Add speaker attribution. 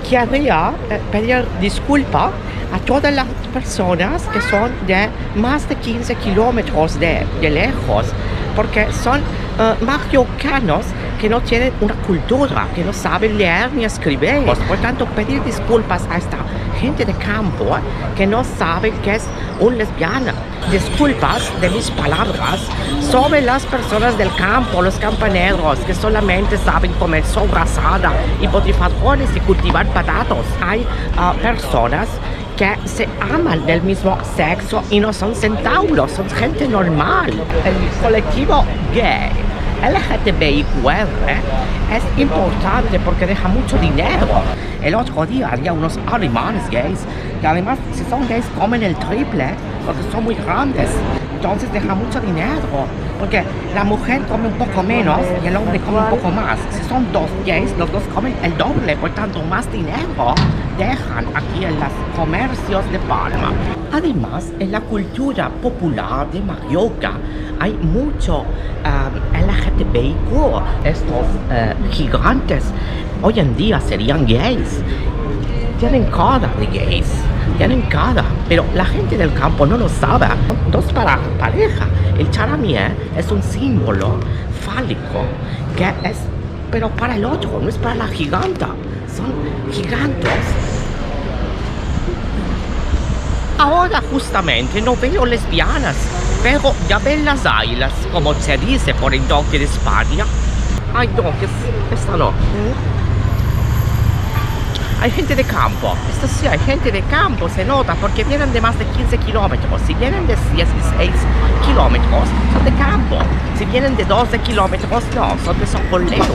Speaker 1: Querría pedir disculpa a todas las personas que son de más de 15 kilómetros de lejos, porque son mallorcanos que no tienen una cultura, que no saben leer ni escribir. Por tanto, pedir disculpas a esta gente de campo que no sabe qué es un lesbiana. Disculpas de mis palabras sobre las personas del campo, los campaneros, que solamente saben comer sobrasada y botifarrones y cultivar patatos. Hay personas que se aman del mismo sexo y no son centauros, son gente normal. El colectivo gay, LGTBIQR, es importante porque deja mucho dinero. El otro día había unos alemanes gays que además, si son gays, comen el triple porque son muy grandes. Entonces deja mucho dinero, porque la mujer come un poco menos y el hombre come un poco más. Si son dos gays, los dos comen el doble, por tanto más dinero dejan aquí en los comercios de Palma. Además, en la cultura popular de Mallorca hay mucho LGTBIQ. Estos gigantes hoy en día serían gays. Tienen cara de gays, tienen cara, pero la gente del campo no lo sabe. Dos parejas. El charamié es un símbolo fálico que es, pero para el otro, no es para la giganta. Son gigantes. Ahora justamente no veo lesbianas, pero ya ven las islas, como se dice por el norte de España. Ay no, que esta no. Hay gente de campo, esto sí, hay gente de campo, se nota, porque vienen de más de 15 kilómetros. Si vienen de 16 kilómetros, son de campo. Si vienen de 12 kilómetros, no, son de Socoleo.